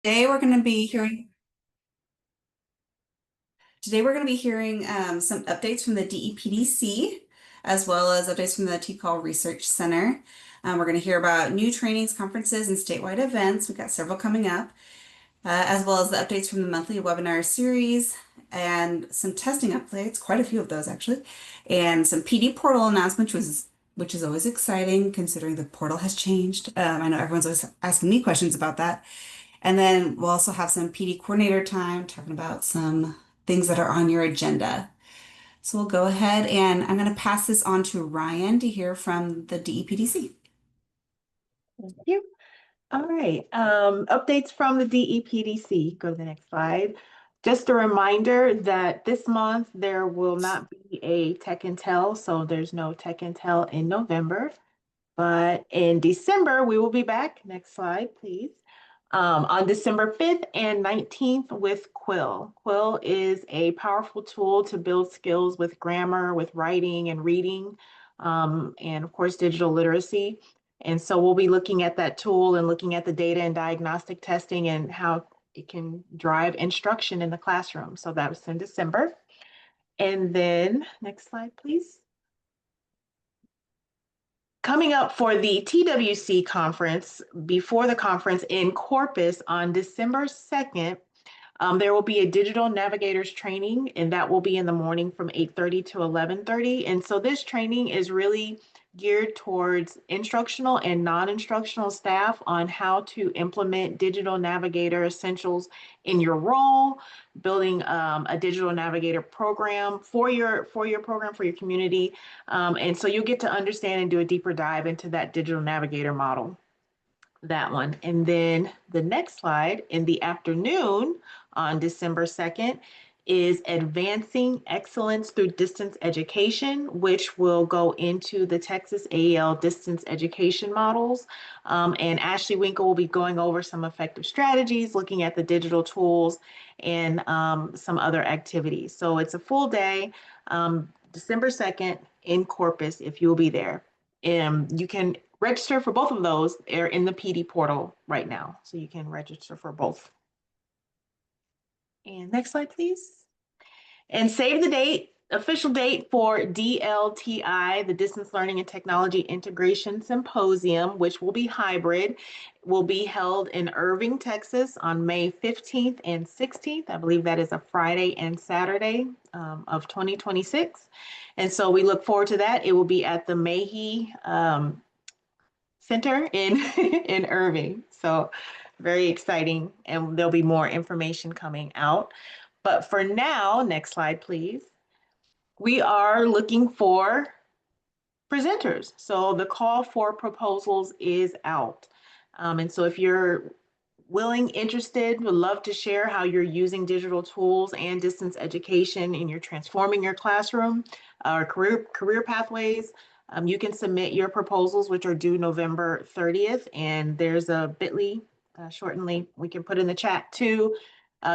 Today we're going to be hearing some updates from the DEPDC, as well as updates from the TCAL Research Center. We're going to hear about new trainings, conferences, and statewide events. We've got several coming up, as well as the updates from the monthly webinar series and some testing updates, quite a few of those actually, and some PD portal announcements, which is always exciting considering the portal has changed. I know everyone's always asking me questions about that. And then we'll also have some PD coordinator time talking about some things that are on your agenda. So we'll go ahead and I'm going to pass this on to Ryan to hear from the DEPDC. Thank you. All right. Updates from the DEPDC. Go to the next slide. Just a reminder that this month there will not be a Tech and Tell, so there's no Tech and Tell in November. But in December, we will be back. Next slide, please. On December 5th and 19th with Quill. Quill is a powerful tool to build skills with grammar, with writing and reading, and of course, digital literacy. And so we'll be looking at that tool and looking at the data and diagnostic testing and how it can drive instruction in the classroom. So that was in December. And then next slide, please. Coming up for the TWC conference, before the conference in Corpus on December 2nd, there will be a digital navigators training, and that will be in the morning from 8:30 to 11:30. And so this training is really geared towards instructional and non-instructional staff on how to implement digital navigator essentials in your role, building a digital navigator program for your program, for your community. And so you'll get to understand and do a deeper dive into that digital navigator model. That one. And then the next slide in the afternoon on December 2nd is Advancing Excellence Through Distance Education, which will go into the Texas AEL distance education models. And Ashley Winkle will be going over some effective strategies, looking at the digital tools and some other activities. So it's a full day, December 2nd in Corpus, if you'll be there. You can register for both of those. They're in the PD portal right now, so you can register for both. And next slide, please. And save the date, official date for DLTI, the Distance Learning and Technology Integration Symposium, which will be hybrid, will be held in Irving, Texas on May 15th and 16th. I believe that is a Friday and Saturday of 2026. And so we look forward to that. It will be at the Mahee Center in Irving. So very exciting, and there'll be more information coming out. But for now, next slide, please. We are looking for presenters. So the call for proposals is out. And so if you're willing, interested, would love to share how you're using digital tools and distance education and you're transforming your classroom or career pathways, you can submit your proposals, which are due November 30th. And there's a bit.ly shortened link we can put in the chat to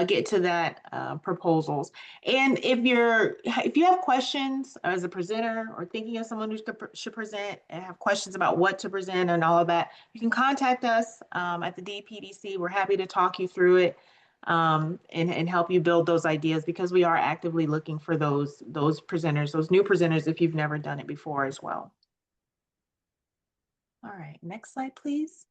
get to that proposals. And if you have questions as a presenter or thinking of someone who should present and have questions about what to present and all of that, you can contact us at the DPDC. We're happy to talk you through it and help you build those ideas, because we are actively looking for those presenters, those new presenters, if you've never done it before as well. All right, next slide, please.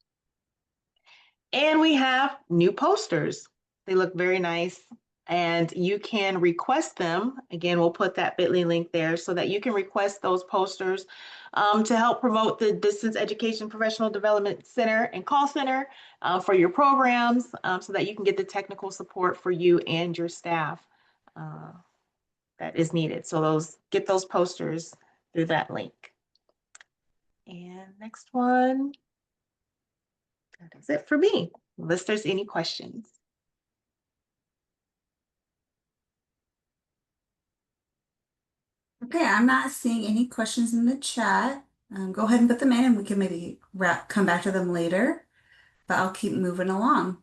And we have new posters. They look very nice, and you can request them. Again, we'll put that bit.ly link there so that you can request those posters to help promote the Distance Education Professional Development Center and Call Center for your programs, so that you can get the technical support for you and your staff that is needed. So get those posters through that link. And next one, that is it for me, unless there's any questions. Okay, I'm not seeing any questions in the chat. Go ahead and put them in and we can maybe come back to them later, but I'll keep moving along.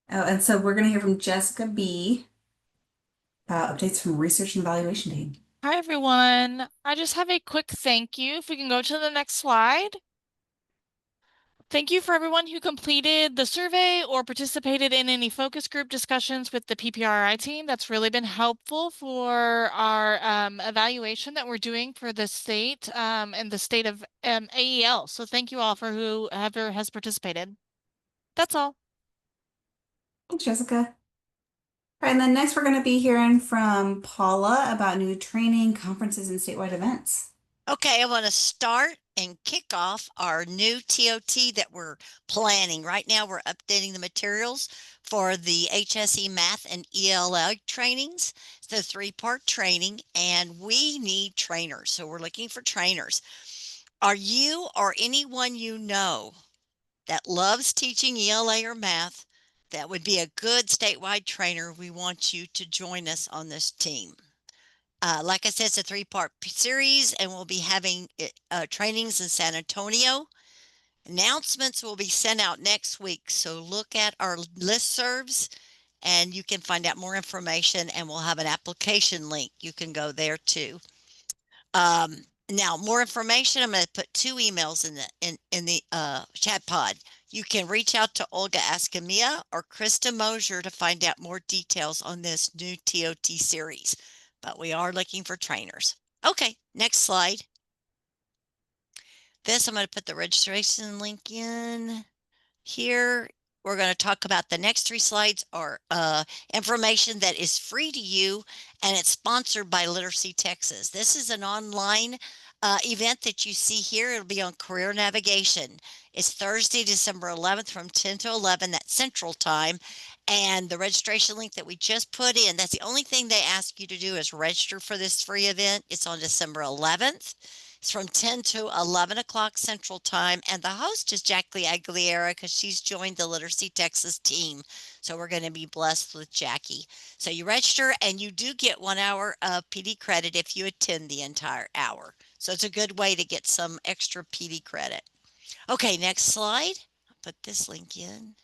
Oh, and so we're going to hear from Jessica B. about updates from Research and Evaluation Day. Hi, everyone. I just have a quick thank you. If we can go to the next slide. Thank you for everyone who completed the survey or participated in any focus group discussions with the PPRI team. That's really been helpful for our evaluation that we're doing for the state and the state of AEL. So thank you all for whoever has participated. That's all. Thanks, Jessica. All right, and then next we're going to be hearing from Paula about new training, conferences, and statewide events. Okay, I want to start and kick off our new TOT that we're planning. Right now, we're updating the materials for the HSE Math and ELA trainings. It's a three-part training, and we need trainers. So we're looking for trainers. Are you or anyone you know that loves teaching ELA or math that would be a good statewide trainer? We want you to join us on this team. Like I said, it's a three-part series, and we'll be having trainings in San Antonio. Announcements will be sent out next week, so look at our listservs, and you can find out more information, and we'll have an application link. You can go there too. Now, more information, I'm going to put two emails in the chat pod. You can reach out to Olga Askamia or Krista Mosier to find out more details on this new TOT series. But we are looking for trainers. Okay, next slide. This, I'm going to put the registration link in here. We're going to talk about the next three slides are information that is free to you, and it's sponsored by Literacy Texas. This is an online event that you see here. It'll be on career navigation. It's Thursday, December 11th from 10 to 11, that's Central Time. And the registration link that we just put in, that's the only thing they ask you to do is register for this free event. It's on December 11th. It's from 10 to 11 o'clock Central Time, and the host is Jackie Aguilera because she's joined the Literacy Texas team. So we're going to be blessed with Jackie. So you register, and you do get 1 hour of PD credit if you attend the entire hour. So it's a good way to get some extra PD credit. Okay, next slide. I'll put this link in.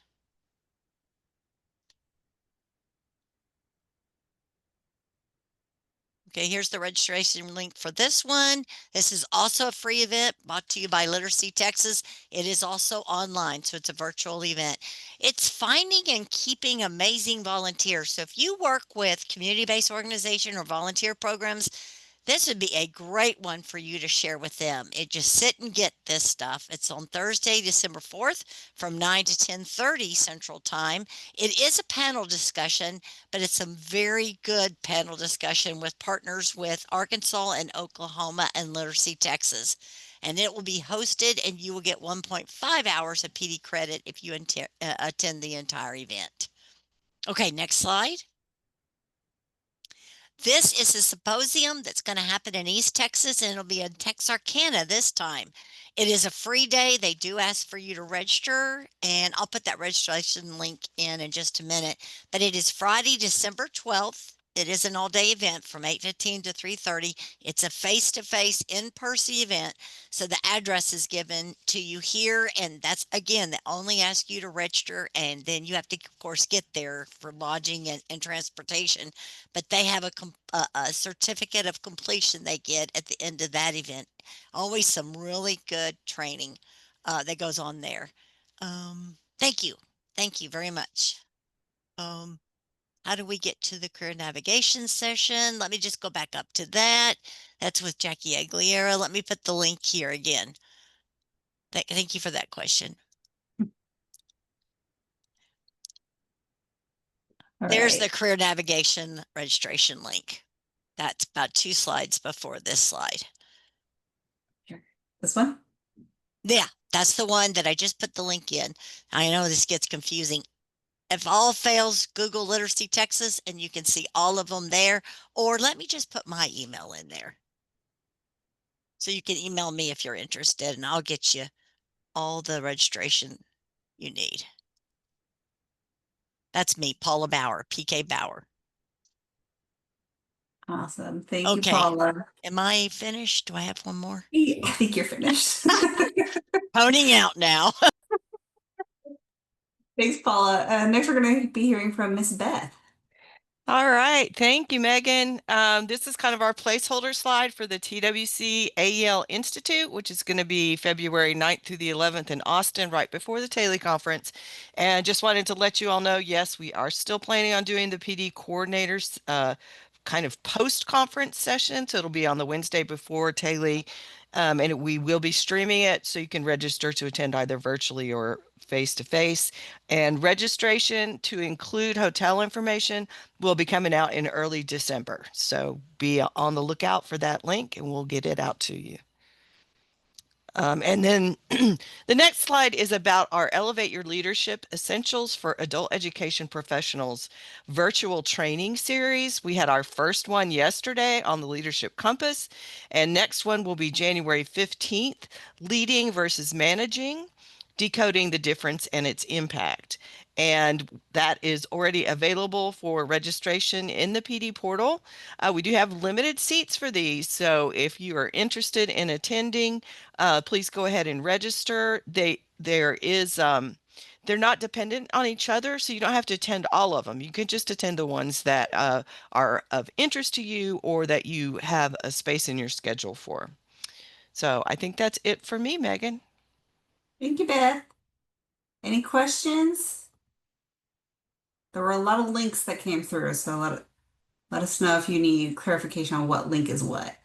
Okay, here's the registration link for this one. This is also a free event brought to you by Literacy Texas. It is also online, so it's a virtual event. It's finding and keeping amazing volunteers. So if you work with community-based organization or volunteer programs, this would be a great one for you to share with them. It just sit and get this stuff. It's on Thursday, December 4th from 9 to 10:30 Central Time. It is a panel discussion, but it's some very good panel discussion with partners with Arkansas and Oklahoma and Literacy Texas. And it will be hosted, and you will get 1.5 hours of PD credit if you attend the entire event. Okay, next slide. This is a symposium that's going to happen in East Texas, and it'll be in Texarkana this time. It is a free day. They do ask for you to register, and I'll put that registration link in just a minute. But it is Friday, December 12th. It is an all-day event from 8:15 to 3:30. It's a face-to-face, in-person event. So the address is given to you here, and that's, again, they only ask you to register, and then you have to, of course, get there for lodging and transportation. But they have a certificate of completion they get at the end of that event. Always some really good training that goes on there. Thank you. Thank you very much. How do we get to the career navigation session? Let me just go back up to that. That's with Jackie Aguilera. Let me put the link here again. Thank you for that question. There's the career navigation registration link. That's about 2 slides before this slide. This one? Yeah, that's the one that I just put the link in. I know this gets confusing. If all fails, Google Literacy Texas, and you can see all of them there. Or let me just put my email in there. So you can email me if you're interested, and I'll get you all the registration you need. That's me, Paula Bauer, PK Bauer. Awesome. Thank you, Paula. Am I finished? Do I have one more? Yeah, I think you're finished. Toning out now. Thanks, Paula. Next, we're going to be hearing from Miss Beth. All right, thank you, Megan. This is kind of our placeholder slide for the TWC AEL Institute, which is going to be February 9th through the 11th in Austin, right before the Taylor Conference. And just wanted to let you all know, yes, we are still planning on doing the PD coordinators kind of post-conference session. So it'll be on the Wednesday before Taylor. And we will be streaming it, so you can register to attend either virtually or face-to-face. And registration to include hotel information will be coming out in early December. So be on the lookout for that link and we'll get it out to you. And then the next slide is about our Elevate Your Leadership Essentials for Adult Education Professionals virtual training series. We had our first one yesterday on the Leadership Compass, and next one will be January 15th, Leading versus Managing, Decoding the Difference and Its Impact. And that is already available for registration in the PD portal. We do have limited seats for these, so if you are interested in attending, please go ahead and register. They're not dependent on each other, so you don't have to attend all of them. You can just attend the ones that are of interest to you or that you have a space in your schedule for. So I think that's it for me, Megan. Thank you, Beth. Any questions? There were a lot of links that came through, so let us know if you need clarification on what link is what.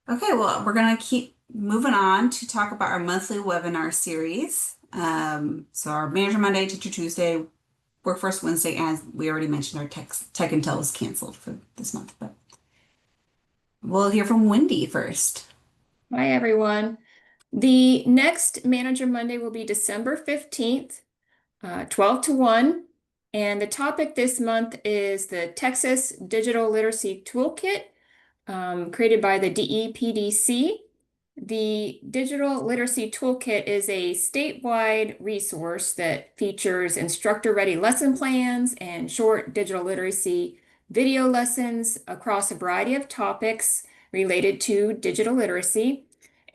Okay, well, we're going to keep moving on to talk about our monthly webinar series. So our Manager Monday, Teacher Tuesday, Workforce Wednesday, and we already mentioned our Tech and Tell is canceled for this month, but we'll hear from Wendy first. Hi, everyone. The next Manager Monday will be December 15th, 12 to 1. And the topic this month is the Texas Digital Literacy Toolkit, created by the DEPDC. The Digital Literacy Toolkit is a statewide resource that features instructor-ready lesson plans and short digital literacy video lessons across a variety of topics related to digital literacy.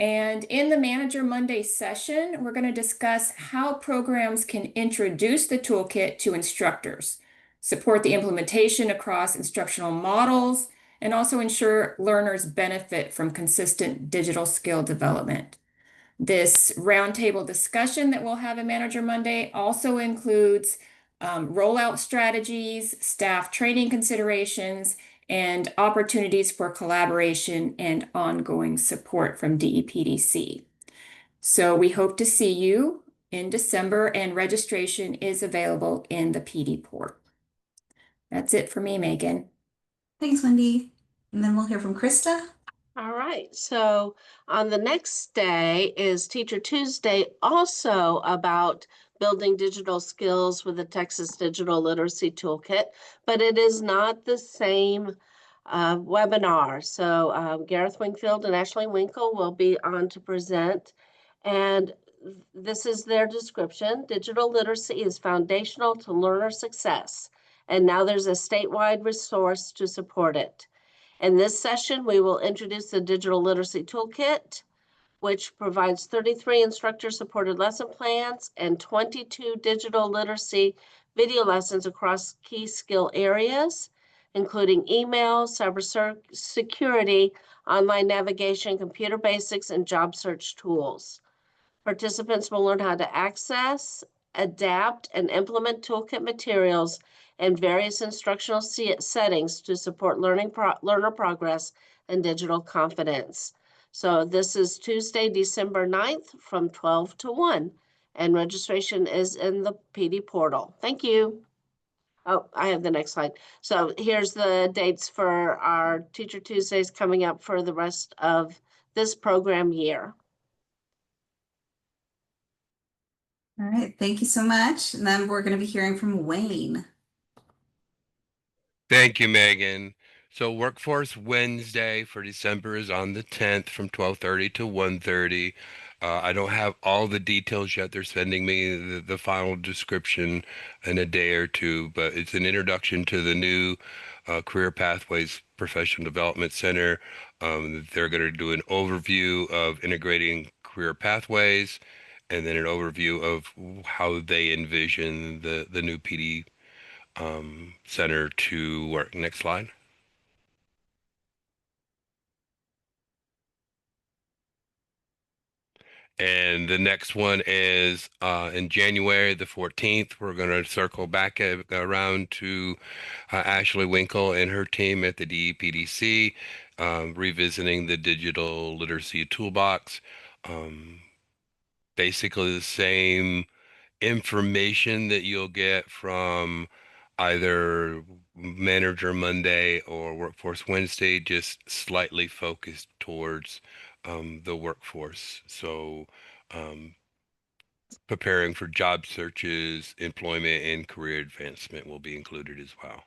And in the Manager Monday session, we're going to discuss how programs can introduce the toolkit to instructors, support the implementation across instructional models, and also ensure learners benefit from consistent digital skill development. This roundtable discussion that we'll have in Manager Monday also includes rollout strategies, staff training considerations, and opportunities for collaboration and ongoing support from DEPDC. So we hope to see you in December, and registration is available in the PD port. That's it for me, Megan. Thanks, Wendy. And then we'll hear from Krista. All right, so on the next day is Teacher Tuesday, also about building digital skills with the Texas Digital Literacy Toolkit, but it is not the same webinar. So Gareth Wingfield and Ashley Winkle will be on to present, and this is their description. Digital literacy is foundational to learner success, and now there's a statewide resource to support it. In this session, we will introduce the Digital Literacy Toolkit, which provides 33 instructor-supported lesson plans and 22 digital literacy video lessons across key skill areas, including email, cybersecurity, online navigation, computer basics, and job search tools. Participants will learn how to access, adapt, and implement toolkit materials and various instructional settings to support learner progress and digital confidence. So this is Tuesday, December 9th from 12 to 1, and registration is in the PD portal. Thank you. Oh, I have the next slide. So here's the dates for our Teacher Tuesdays coming up for the rest of this program year. All right, thank you so much. And then we're going to be hearing from Wayne. Thank you, Megan. So Workforce Wednesday for December is on the 10th from 12:30 to 1:30. I don't have all the details yet. They're sending me the final description in a day or two, but it's an introduction to the new Career Pathways Professional Development Center. They're going to do an overview of integrating career pathways and then an overview of how they envision the new PD center to work. Next slide. And the next one is in January the 14th. We're going to circle back around to Ashley Winkle and her team at the DEPDC, revisiting the digital literacy toolbox. Basically the same information that you'll get from either Manager Monday or Workforce Wednesday, just slightly focused towards the workforce. So preparing for job searches, employment, and career advancement will be included as well.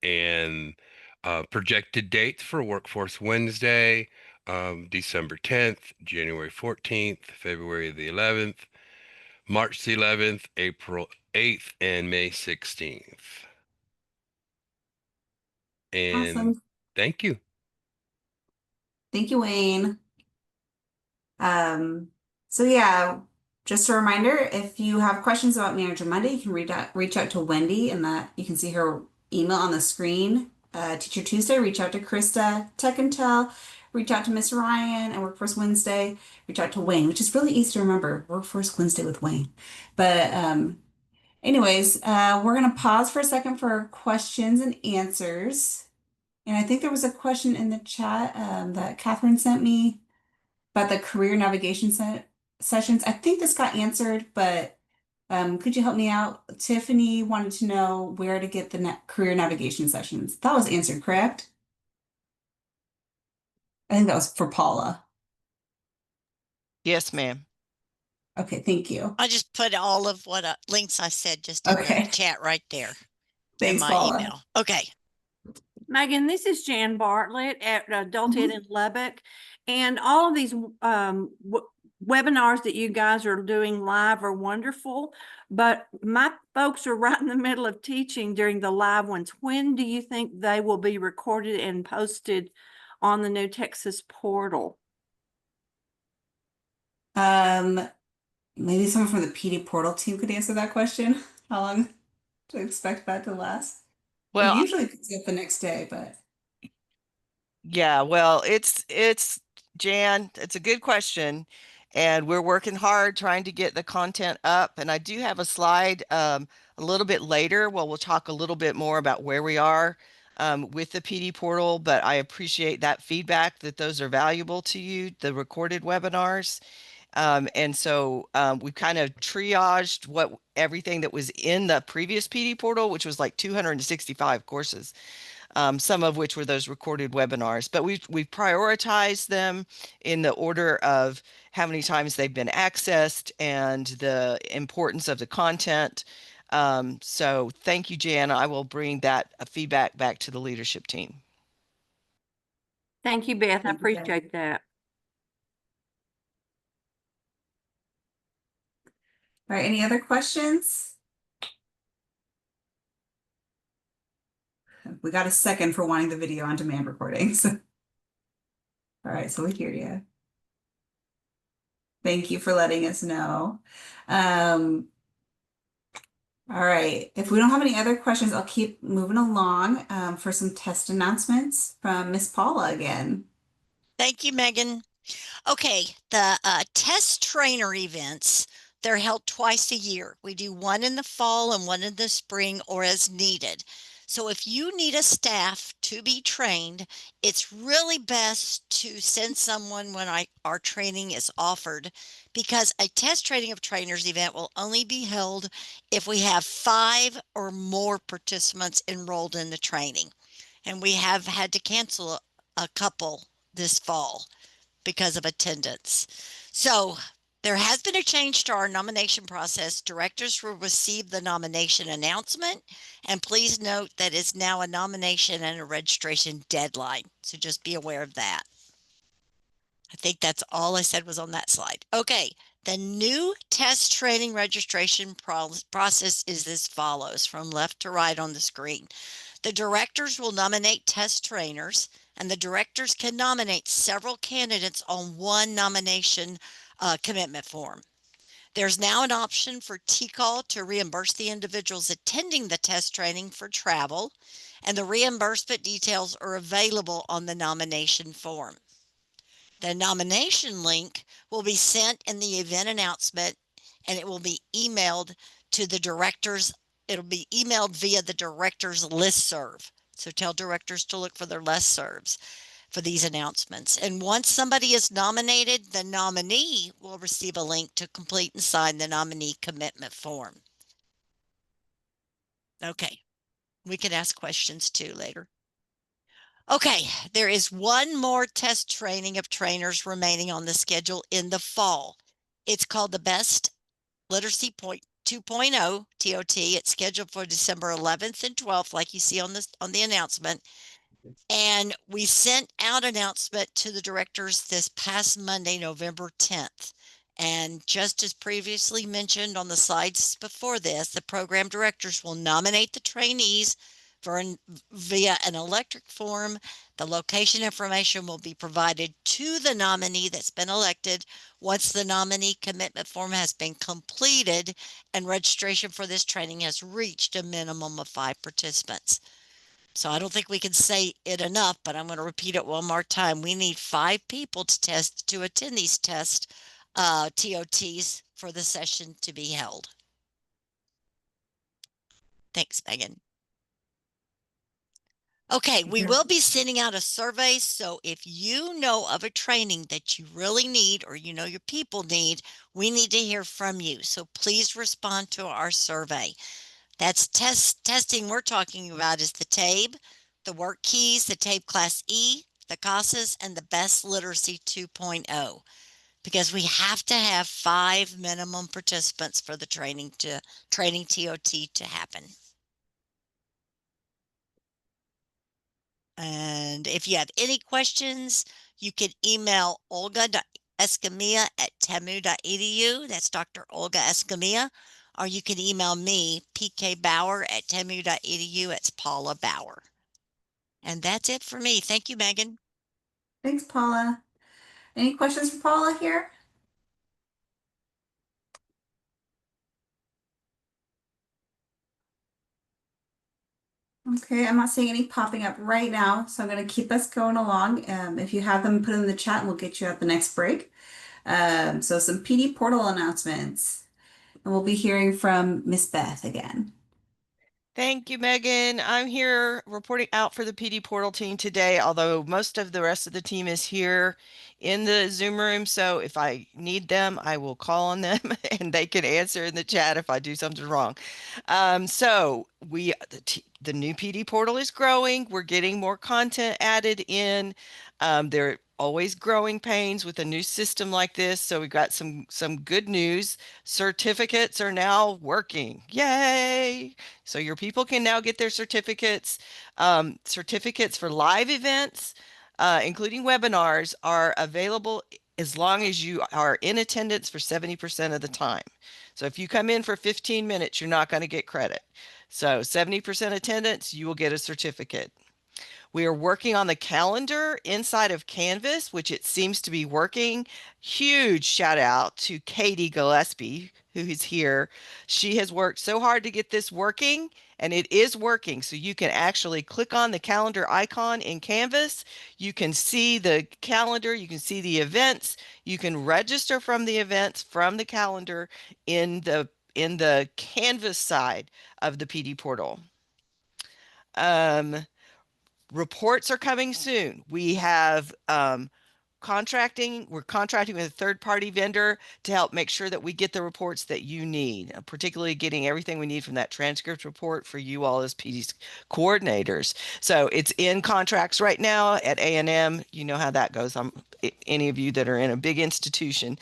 And projected dates for Workforce Wednesday, December 10th, January 14th, February the 11th, March the 11th, April 8th, and May 16th. And Awesome. thank you. Thank you, Wayne. So yeah, just a reminder, if you have questions about Manager Monday, you can reach out to Wendy, and that you can see her email on the screen. Teacher Tuesday, reach out to Krista. Tech and Tell, reach out to Miss Ryan. And Workforce Wednesday, reach out to Wayne, which is really easy to remember. Workforce Wednesday with Wayne. But anyways, we're gonna pause for a second for questions and answers. And I think there was a question in the chat that Catherine sent me about the career navigation sessions. I think this got answered, but could you help me out? Tiffany wanted to know where to get the career navigation sessions. That was answered, correct? I think that was for Paula. Yes, ma'am. Okay, thank you. I just put all of what links I said just in Okay. the chat right there. Thanks, in my Paula. email. Okay. Megan, this is Jan Bartlett at Adult Ed Mhm. in Lubbock. And all of these webinars that you guys are doing live are wonderful, but my folks are right in the middle of teaching during the live ones. When do you think they will be recorded and posted on the New Texas portal? Maybe someone from the PD portal team could answer that question. How long to expect that to last? Well, Usually it's up the next day, but yeah, well, it's Jan, it's a good question. And we're working hard trying to get the content up. And I do have a slide a little bit later. Well, we'll talk a little bit more about where we are with the PD portal, but I appreciate that feedback that those are valuable to you, the recorded webinars. And so we kind of triaged everything that was in the previous PD portal, which was like 265 courses. Some of which were those recorded webinars, but we've prioritized them in the order of how many times they've been accessed and the importance of the content. So thank you, Jan. I will bring that feedback back to the leadership team. Thank you, Beth. I Thank you, Beth. appreciate that. All right, any other questions? We got a second for wanting the video on demand recordings. All right, so we hear you. Thank you for letting us know. All right, if we don't have any other questions, I'll keep moving along for some test announcements from Miss Paula again. Thank you, Megan. Okay, the test trainer events, they're held twice a year. We do one in the fall and one in the spring or as needed. So if you need a staff to be trained, it's really best to send someone when our training is offered, because a test training of trainers event will only be held if we have 5 or more participants enrolled in the training. And we have had to cancel a couple this fall because of attendance. So there has been a change to our nomination process. Directors will receive the nomination announcement, and please note that it's now a nomination and a registration deadline. So just be aware of that. I think that's all I said was on that slide. Okay, the new test training registration process is as follows, from left to right on the screen. The directors will nominate test trainers, and the directors can nominate several candidates on one nomination commitment form. There's now an option for TCAL to reimburse the individuals attending the test training for travel, and the reimbursement details are available on the nomination form. The nomination link will be sent in the event announcement, and it will be emailed to the directors. It'll be emailed via the directors listserv. So tell directors to look for their listservs for these announcements. And once somebody is nominated, the nominee will receive a link to complete and sign the nominee commitment form. Okay, we can ask questions too later. Okay, there is one more test training of trainers remaining on the schedule in the fall. It's called the Best Literacy 2.0 TOT. It's scheduled for December 11th and 12th, like you see on the announcement. And we sent out an announcement to the directors this past Monday, November 10th. And just as previously mentioned on the slides before this, the program directors will nominate the trainees via an electric form. The location information will be provided to the nominee that's been elected once the nominee commitment form has been completed and registration for this training has reached a minimum of 5 participants. So I don't think we can say it enough, but I'm going to repeat it one more time. We need 5 people to attend these TOTs for the session to be held. Thanks, Megan. Okay, we will be sending out a survey. So if you know of a training that you really need, or you know your people need, we need to hear from you. So please respond to our survey. That's testing we're talking about is the TABE, the work keys, the TABE Class E, the CASAS, and the Best Literacy 2.0. Because we have to have 5 minimum participants for the training TOT to happen. And if you have any questions, you can email olga.escamilla@tamu.edu. That's Dr. Olga Escamilla. Or you can email me, pkbauer@tamu.edu. It's Paula Bauer. And that's it for me. Thank you, Megan. Thanks, Paula. Any questions for Paula here? Okay, I'm not seeing any popping up right now, so I'm going to keep us going along. If you have them, put in the chat and we'll get you at the next break. So some PD portal announcements. And we'll be hearing from Miss Beth again. Thank you, Megan. I'm here reporting out for the PD Portal team today, although most of the rest of the team is here in the Zoom room. So if I need them, I will call on them and they can answer in the chat if I do something wrong. So the new PD Portal is growing. We're getting more content added in. There are always growing pains with a new system like this. So we've got some good news. Certificates are now working. Yay! So your people can now get their certificates. Certificates for live events, including webinars, are available as long as you are in attendance for 70% of the time. So if you come in for 15 minutes, you're not going to get credit. So 70% attendance, you will get a certificate. We are working on the calendar inside of Canvas, which it seems to be working. Huge shout out to Katie Gillespie, who is here. She has worked so hard to get this working, and it is working. So you can actually click on the calendar icon in Canvas. You can see the calendar. You can see the events. You can register from the events from the calendar in the Canvas side of the PD portal. Reports are coming soon. We have we're contracting with a third-party vendor to help make sure that we get the reports that you need, particularly getting everything we need from that transcript report for you all as PD coordinators. So it's in contracts right now at A&M. You know how that goes. Any of you that are in a big institution,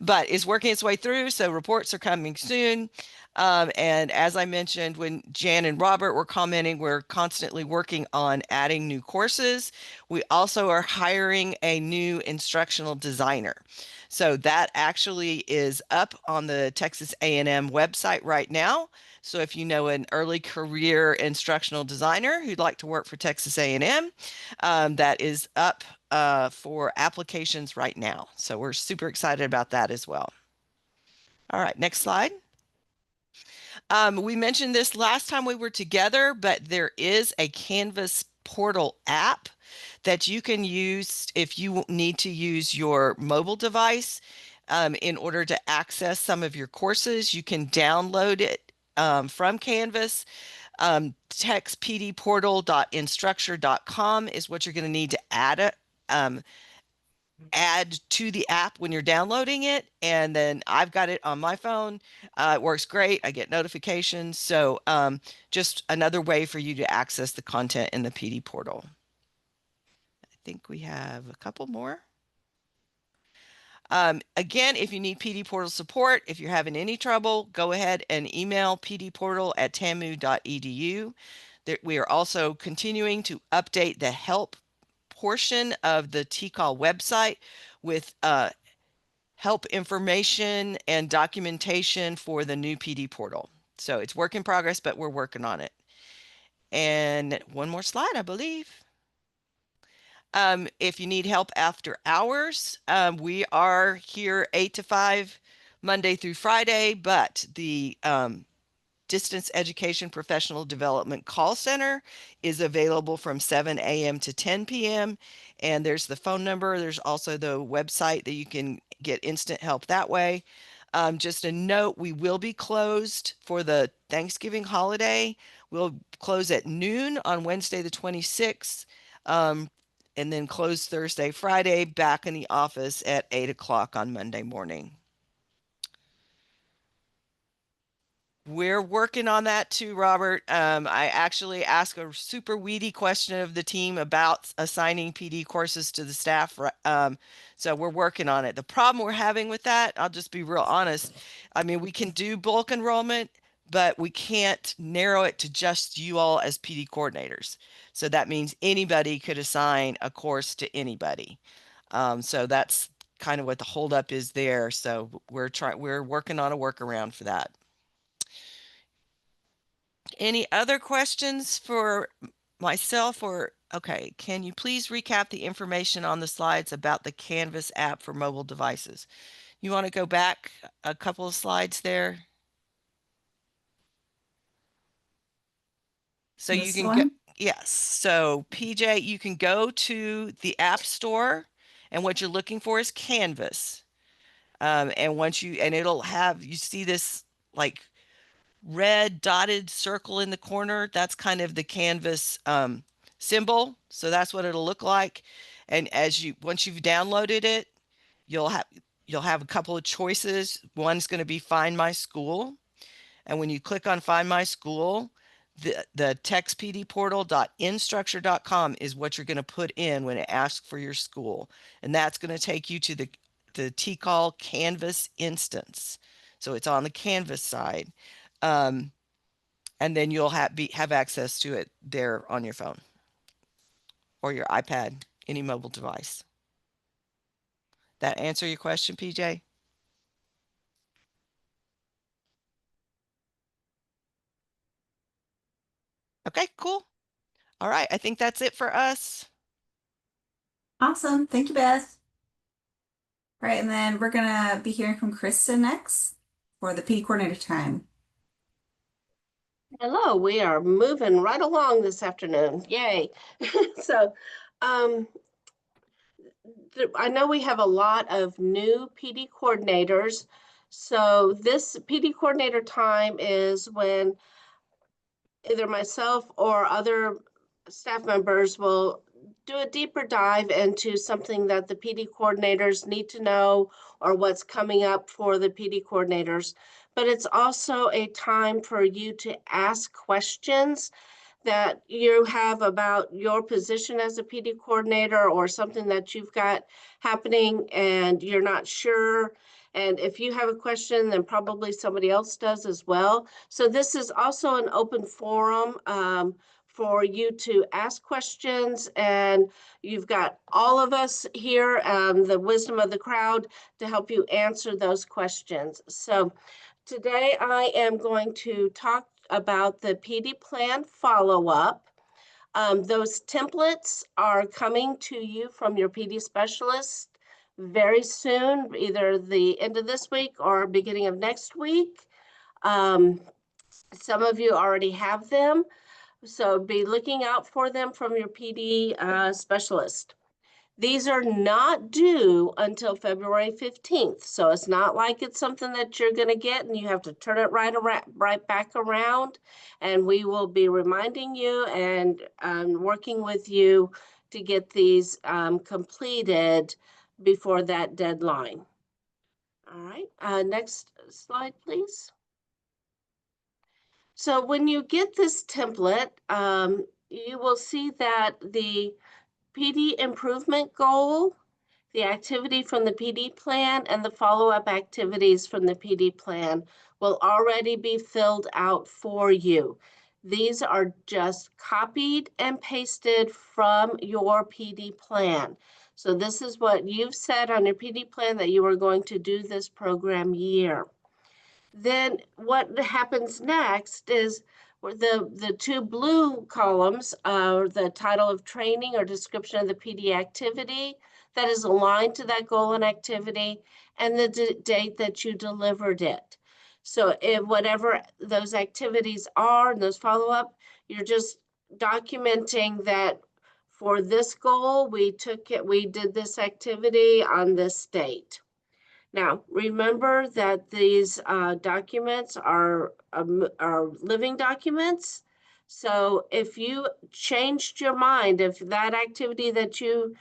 but it's working its way through. So reports are coming soon. And as I mentioned, when Jan and Robert were commenting, we're constantly working on adding new courses. We also are hiring a new instructional designer. So that actually is up on the Texas A&M website right now. So if you know an early career instructional designer who'd like to work for Texas A&M, that is up for applications right now. So we're super excited about that as well. All right, next slide. We mentioned this last time we were together, but there is a Canvas portal app that you can use if you need to use your mobile device in order to access some of your courses. You can download it from Canvas. textpdportal.instructure.com is what you're going to need to add to the app when you're downloading it. And then I've got it on my phone. It works great. I get notifications. So just another way for you to access the content in the PD portal. I think we have a couple more. Again, if you need PD portal support, if you're having any trouble, go ahead and email pdportal@tamu.edu. We are also continuing to update the help portion of the TCAL website with help information and documentation for the new PD portal. So it's work in progress, but we're working on it. And one more slide, I believe. If you need help after hours, we are here 8 to 5 Monday through Friday, but the Distance Education Professional Development Call Center is available from 7 a.m. to 10 p.m. And there's the phone number. There's also the website that you can get instant help that way. Just a note, we will be closed for the Thanksgiving holiday. We'll close at noon on Wednesday the 26th, and then close Thursday, Friday, back in the office at 8 o'clock on Monday morning. We're working on that too, Robert. I actually asked a super weedy question of the team about assigning PD courses to the staff. So we're working on it. The problem we're having with that, I'll just be real honest. I mean, we can do bulk enrollment, but we can't narrow it to just you all as PD coordinators. So that means anybody could assign a course to anybody. So that's kind of what the holdup is there. So we're working on a workaround for that. Any other questions for myself or, okay, can you please recap the information on the slides about the Canvas app for mobile devices? You want to go back a couple of slides there? So you can go, yes. So PJ, you can go to the App Store and what you're looking for is Canvas. And it'll have, you see this like red dotted circle in the corner, that's kind of the Canvas symbol. So that's what it'll look like. And once you've downloaded it, you'll have a couple of choices. One's going to be Find My School. And when you click on Find My School, the textpdportal.instructure.com is what you're going to put in when it asks for your school. And that's going to take you to the TCAL Canvas instance. So it's on the Canvas side. And then you'll have access to it there on your phone or your iPad, any mobile device. That answer your question, PJ? Okay, cool. All right, I think that's it for us. Awesome. Thank you, Beth. All right, and then we're gonna be hearing from Krista next for the PD coordinator time. Hello, we are moving right along this afternoon. Yay. So I know we have a lot of new PD coordinators. So this PD coordinator time is when either myself or other staff members will do a deeper dive into something that the PD coordinators need to know or what's coming up for the PD coordinators. But it's also a time for you to ask questions that you have about your position as a PD coordinator or something that you've got happening and you're not sure. And if you have a question, then probably somebody else does as well. So this is also an open forum for you to ask questions, and you've got all of us here, the wisdom of the crowd, to help you answer those questions. So Today I am going to talk about the PD plan follow-up. Those templates are coming to you from your PD specialist very soon, either the end of this week or beginning of next week. Some of you already have them, so be looking out for them from your PD specialist. These are not due until February 15th, so it's not like it's something that you're going to get and you have to turn it right back around. And we will be reminding you and working with you to get these completed before that deadline. All right, next slide, please. So when you get this template, you will see that the PD improvement goal, the activity from the PD plan, and the follow-up activities from the PD plan will already be filled out for you. These are just copied and pasted from your PD plan. So this is what you've said on your PD plan that you are going to do this program year. Then what happens next is the two blue columns are the title of training or description of the PD activity that is aligned to that goal and activity, and the date that you delivered it. So if whatever those activities are and those follow-up, you're just documenting that for this goal, we did this activity on this date. Now, remember that these documents are living documents. So if you changed your mind, if that activity that you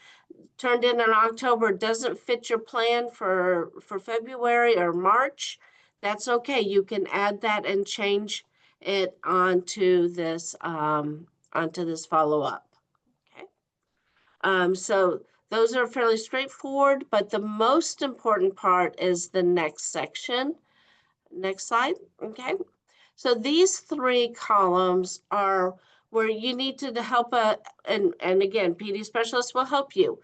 turned in October doesn't fit your plan for February or March, that's okay. You can add that and change it onto this follow-up. Okay. So those are fairly straightforward, but the most important part is the next section. Next slide. Okay. So these three columns are where you need to help, and again, PD specialists will help you.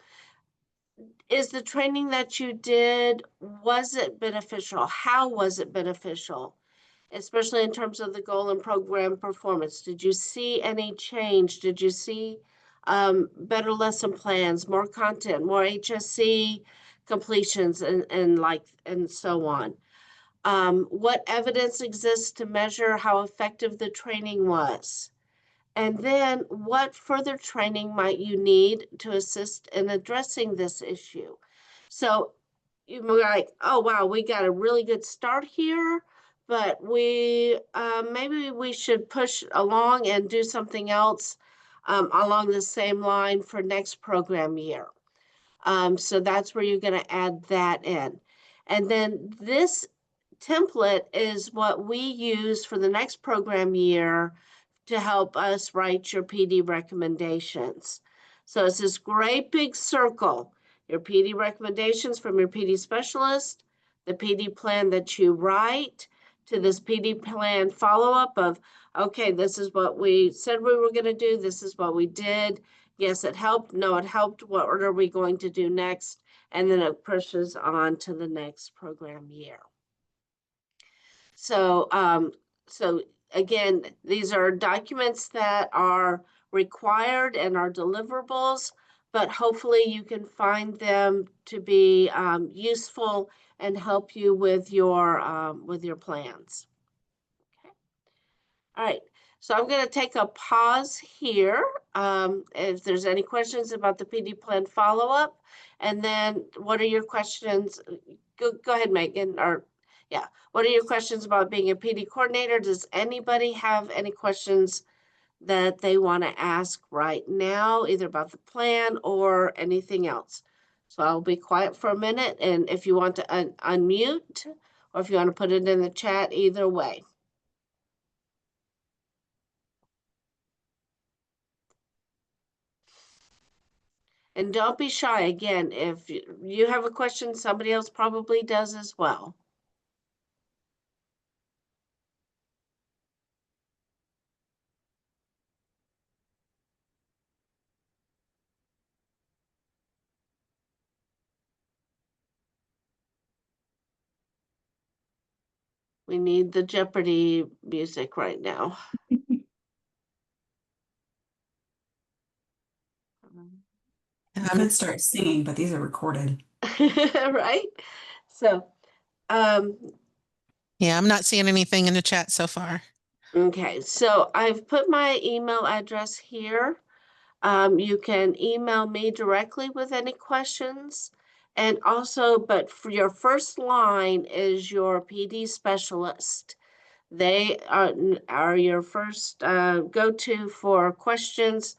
Is the training that you did, was it beneficial? How was it beneficial? Especially in terms of the goal and program performance. Did you see any change? Did you see better lesson plans, more content, more HSC completions, and so on? What evidence exists to measure how effective the training was? And then what further training might you need to assist in addressing this issue? So you're like, oh, wow, we got a really good start here, but maybe we should push along and do something else along the same line for next program year. So that's where you're going to add that in. And then this template is what we use for the next program year to help us write your PD recommendations. So it's this great big circle, your PD recommendations from your PD specialist, the PD plan that you write, to this PD plan follow-up of, okay, this is what we said we were going to do, this is what we did. Yes, it helped. No, it helped. What are we going to do next? And then it pushes on to the next program year. So, so again, these are documents that are required and are deliverables, but hopefully you can find them to be useful and help you with your plans. Okay. All right. So I'm going to take a pause here. If there's any questions about the PD plan follow-up, and then what are your questions? Go ahead, Megan, or yeah. What are your questions about being a PD coordinator? Does anybody have any questions that they want to ask right now, either about the plan or anything else? So I'll be quiet for a minute, and if you want to unmute, or if you want to put it in the chat, either way. And don't be shy. Again, if you have a question, somebody else probably does as well. We need the Jeopardy music right now. I could start singing, but these are recorded. Right? So, Yeah, I'm not seeing anything in the chat so far. okay, so I've put my email address here. You can email me directly with any questions. And also, but for your first line is your PD specialist. They are your first go-to for questions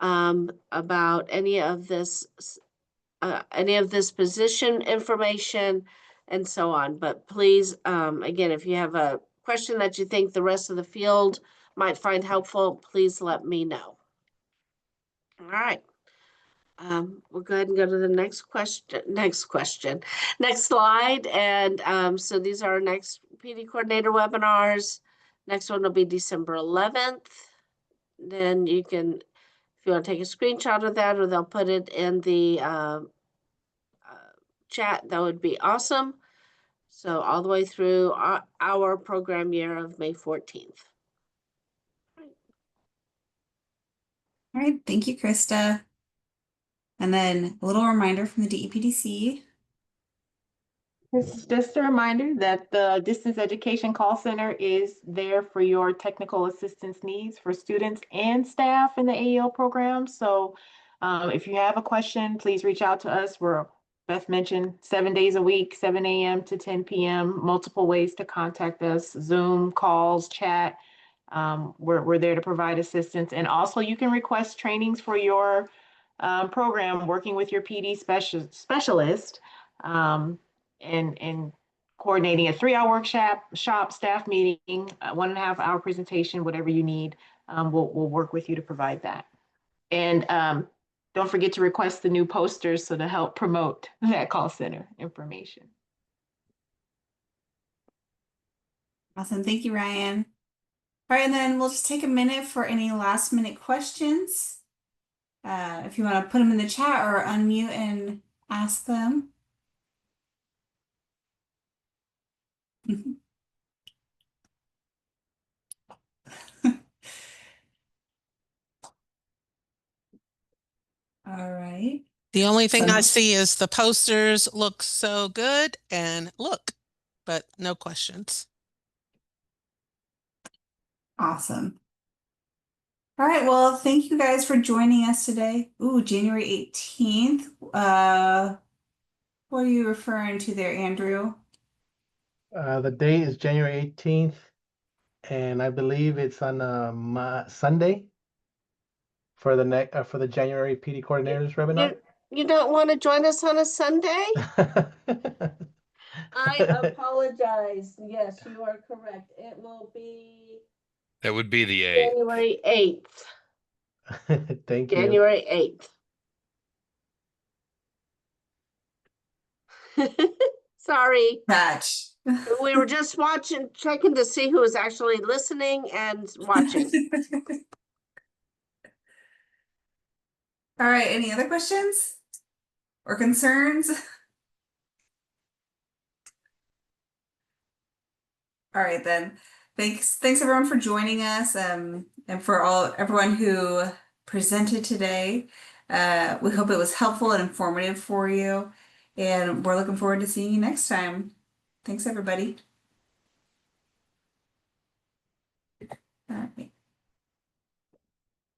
about any of this position information and so on. But please, again, if you have a question that you think the rest of the field might find helpful, please let me know. All right. We'll go ahead and go to the next slide. And so these are our next PD coordinator webinars. Next one will be December 11th. Then you can, if you want to take a screenshot of that, or they'll put it in the chat, that would be awesome. So all the way through our program year of May 14th. All right, thank you, Krista. And then a little reminder from the DEPDC. This is just a reminder that the Distance Education Call Center is there for your technical assistance needs for students and staff in the AEL program. So if you have a question, please reach out to us. We're, Beth mentioned, 7 days a week, 7 a.m. to 10 p.m., multiple ways to contact us, Zoom, calls, chat. We're there to provide assistance. And also you can request trainings for your program, working with your PD specialist. And coordinating a 3-hour workshop, staff meeting, 1.5-hour presentation, whatever you need, we'll work with you to provide that. And don't forget to request the new posters so to help promote that call center information. Awesome, thank you, Ryan. All right, and then we'll just take a minute for any last minute questions. If you want to put them in the chat or unmute and ask them. All right. The only thing I see is the posters look so good and look, but no questions. Awesome. All right, well, thank you guys for joining us today. Ooh, January 18th. What are you referring to there, Andrew? The date is January 18th, and I believe it's on Sunday for the January PD coordinators webinar. You don't want to join us on a Sunday? I apologize. Yes, you are correct. It will be That would be the 8th. January 8th. Thank you. January 8th. Sorry. Patch. We were just checking to see who was actually listening and watching. All right, any other questions or concerns? All right, then. Thanks everyone for joining us, and for everyone who presented today. We hope it was helpful and informative for you, and we're looking forward to seeing you next time. Thanks, everybody. All right.